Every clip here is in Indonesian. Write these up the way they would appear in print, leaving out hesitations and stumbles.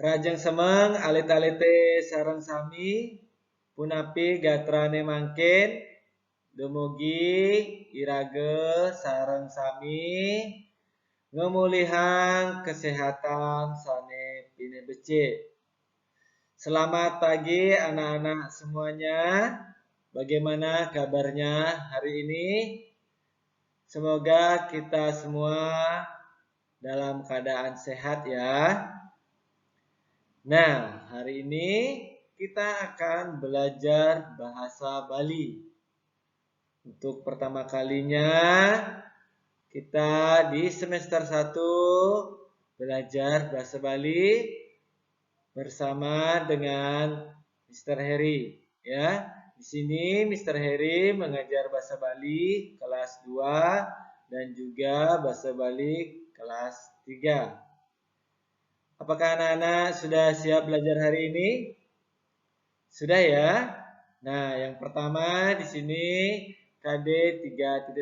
Rajang semeng alit-alite sareng sami punapi gatrane mangkin dumugi irage sareng sami ngemulihan kesehatan sane pine becik. Selamat pagi anak-anak semuanya. Bagaimana kabarnya hari ini? Semoga kita semua dalam keadaan sehat ya. Nah, hari ini kita akan belajar bahasa Bali. Untuk pertama kalinya kita di semester 1 belajar bahasa Bali bersama dengan Mr. Heri ya. Di sini Mr. Heri mengajar bahasa Bali kelas 2 dan juga bahasa Bali kelas 3. Apakah anak-anak sudah siap belajar hari ini? Sudah ya? Nah, yang pertama di sini KD 3.1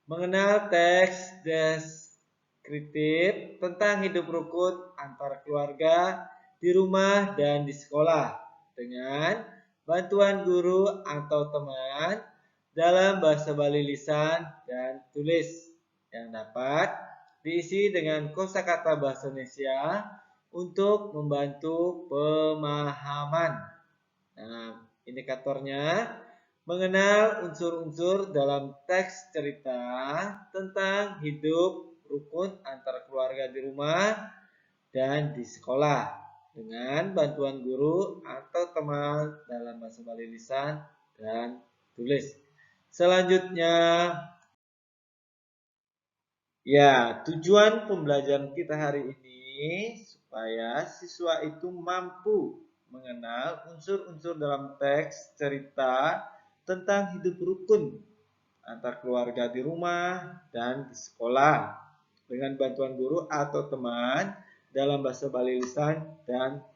mengenal teks deskriptif tentang hidup rukun antar keluarga di rumah dan di sekolah dengan bantuan guru atau teman dalam bahasa Bali lisan dan tulis yang dapat diisi dengan kosakata bahasa Indonesia untuk membantu pemahaman. Nah, indikatornya mengenal unsur-unsur dalam teks cerita tentang hidup rukun antar keluarga di rumah dan di sekolah dengan bantuan guru atau teman dalam bahasa Bali lisan dan tulis. Selanjutnya, ya, tujuan pembelajaran kita hari ini supaya siswa itu mampu mengenal unsur-unsur dalam teks cerita tentang hidup rukun antar keluarga di rumah dan di sekolah dengan bantuan guru atau teman dalam bahasa Bali lisan dan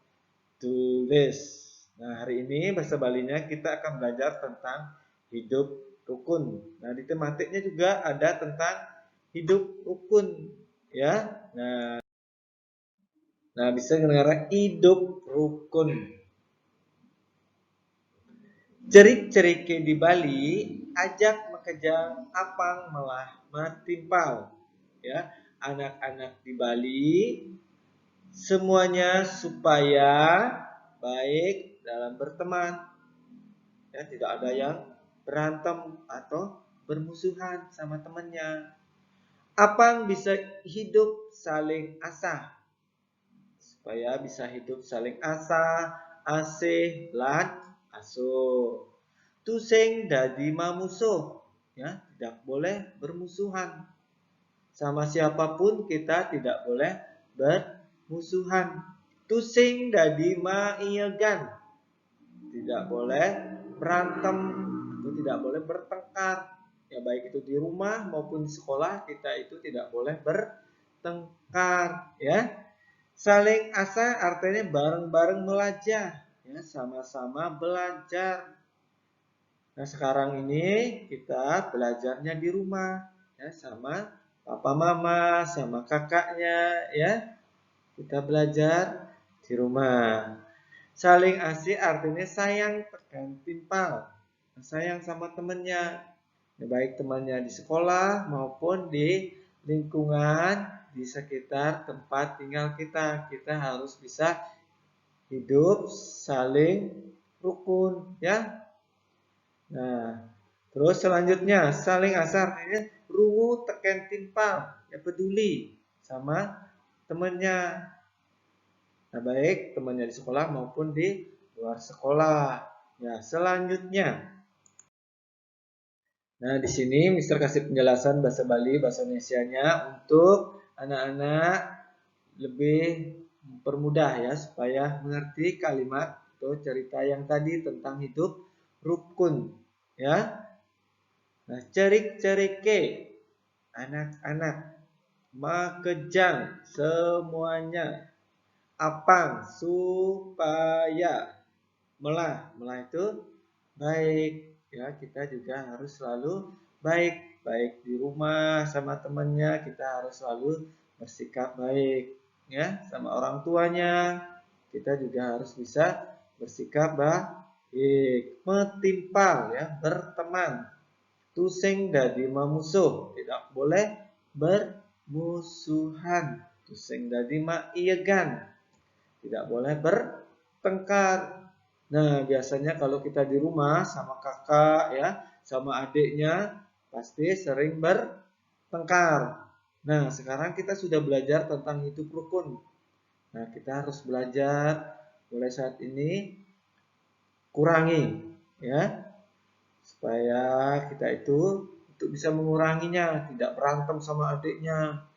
tulis. Nah, hari ini bahasa Balinya kita akan belajar tentang hidup rukun. Nah, di tematiknya juga ada tentang hidup rukun ya. Nah, bisa dengar hidup rukun. Cerik-cerike di Bali ajak mekejang apang melah matimpal ya. Anak-anak di Bali semuanya supaya baik dalam berteman ya, tidak ada yang berantem atau bermusuhan sama temannya. Apang bisa hidup saling asah supaya bisa hidup saling asah, asih, lan asuh. Tusing dadi mamusuh ya, tidak boleh bermusuhan. Sama siapapun kita tidak boleh bermusuhan. Tusing dadi maiyegan. Tidak boleh berantem atau tidak boleh bertengkar. Ya baik itu di rumah maupun di sekolah kita itu tidak boleh bertengkar ya. Saling asah artinya bareng-bareng belajar ya, sama-sama belajar. Nah, sekarang ini kita belajarnya di rumah ya, sama papa mama, sama kakaknya ya. Kita belajar di rumah. Saling asih artinya sayang tekan timpal. Sayang sama temannya. Ya, baik temannya di sekolah maupun di lingkungan di sekitar tempat tinggal kita. Kita harus bisa hidup saling rukun ya. Nah, terus selanjutnya saling asar artinya rungu teken timpal, ya peduli sama temannya. Nah, baik temannya di sekolah maupun di luar sekolah. Ya, selanjutnya. Nah, di sini Mister kasih penjelasan bahasa Bali, bahasa Indonesianya untuk anak-anak lebih mempermudah ya supaya mengerti kalimat atau cerita yang tadi tentang hidup rukun ya. Nah, cerik-cerike anak-anak makejang semuanya apang supaya melah itu baik ya, kita juga harus selalu baik di rumah sama temannya kita harus selalu bersikap baik ya sama orang tuanya. Kita juga harus bisa bersikap baik, metimpal ya, berteman. Tusing dadi memusuh, tidak boleh bermusuhan. Tusing dadi maiyegan, tidak boleh bertengkar. Nah, biasanya kalau kita di rumah sama kakak ya, sama adiknya pasti sering bertengkar. Nah, sekarang kita sudah belajar tentang hidup rukun. Nah, kita harus belajar mulai saat ini kurangi ya, supaya kita itu untuk bisa menguranginya, tidak berantem sama adiknya,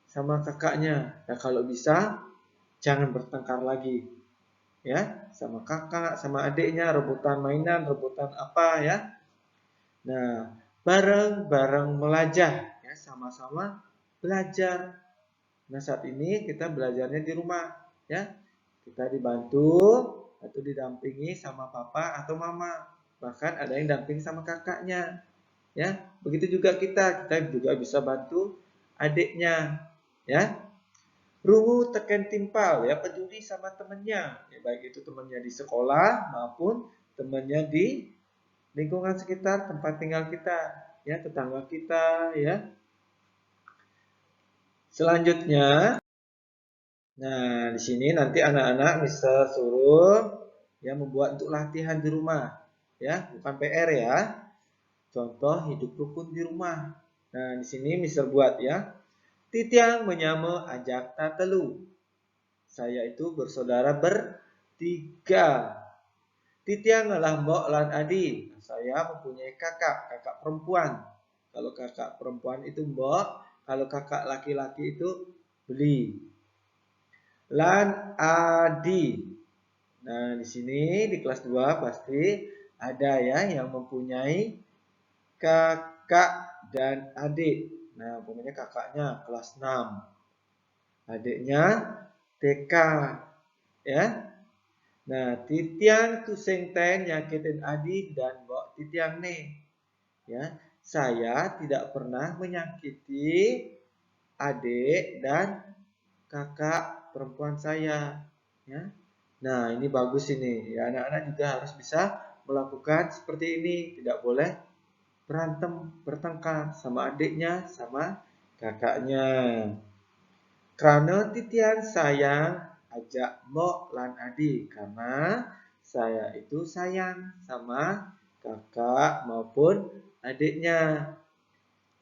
sama kakaknya. Nah, kalau bisa jangan bertengkar lagi. Ya, sama kakak, sama adiknya, rebutan mainan, rebutan apa ya. Nah, bareng-bareng belajar ya, sama-sama belajar. Nah, saat ini kita belajarnya di rumah ya. Kita dibantu atau didampingi sama papa atau mama. Bahkan ada yang damping sama kakaknya. Ya, begitu juga kita juga bisa bantu adiknya, ya. Rungu teken timpal ya, peduli sama temannya, ya, baik itu temannya di sekolah maupun temannya di lingkungan sekitar tempat tinggal kita, ya, tetangga kita, ya. Selanjutnya, nah di sini nanti anak-anak bisa suruh ya membuat untuk latihan di rumah, ya, bukan PR ya. Contoh hidup rukun di rumah. Nah, di sini Mister buat ya. Titiang menyama ajak tatelu. Saya itu bersaudara bertiga. Titiang adalah mbok lan adi. Saya mempunyai kakak perempuan. Kalau kakak perempuan itu mbok, kalau kakak laki-laki itu beli. Lan adi. Nah, di sini di kelas 2 pasti ada ya yang mempunyai kakak dan adik. Nah, umpamanya kakaknya kelas 6, adiknya TK, ya. Nah, titiang tu sing ten nyakitin adik dan mbok titiang nih, ya. Saya tidak pernah menyakiti adik dan kakak perempuan saya, ya. Nah, ini bagus ini. Ya, anak-anak juga harus bisa melakukan seperti ini, tidak boleh berantem, bertengkar sama adiknya, sama kakaknya. Karena titian sayang ajak mbok lan adi, karena saya itu sayang sama kakak maupun adiknya.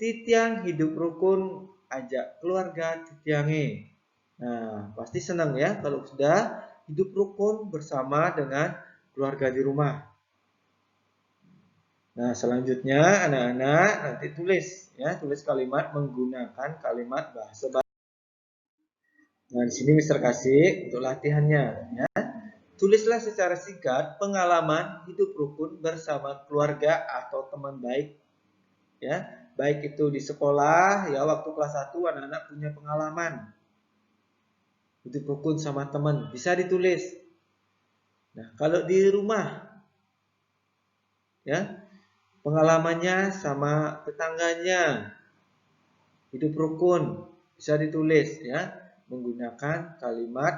Titiang hidup rukun ajak keluarga titiange. Nah, pasti senang ya kalau sudah hidup rukun bersama dengan keluarga di rumah. Nah, selanjutnya anak-anak nanti tulis ya, tulis kalimat menggunakan kalimat bahasa Bali. Nah, di sini Mister kasih untuk latihannya ya. Tulislah secara singkat pengalaman hidup rukun bersama keluarga atau teman baik ya. Baik itu di sekolah ya, waktu kelas 1 anak-anak punya pengalaman hidup rukun sama teman, bisa ditulis. Nah, kalau di rumah ya, pengalamannya sama tetangganya hidup rukun, bisa ditulis ya menggunakan kalimat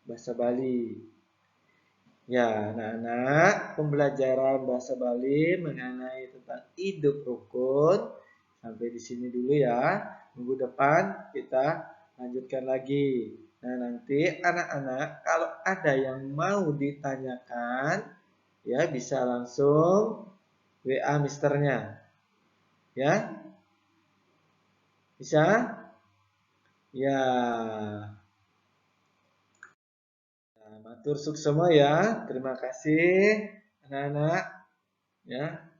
bahasa Bali. Ya, anak-anak, pembelajaran bahasa Bali mengenai tentang hidup rukun sampai di sini dulu ya. Minggu depan kita lanjutkan lagi. Nah, nanti anak-anak kalau ada yang mau ditanyakan ya bisa langsung WA misternya. Ya, bisa? Ya. Nah, matur suksema ya. Terima kasih anak-anak. Ya.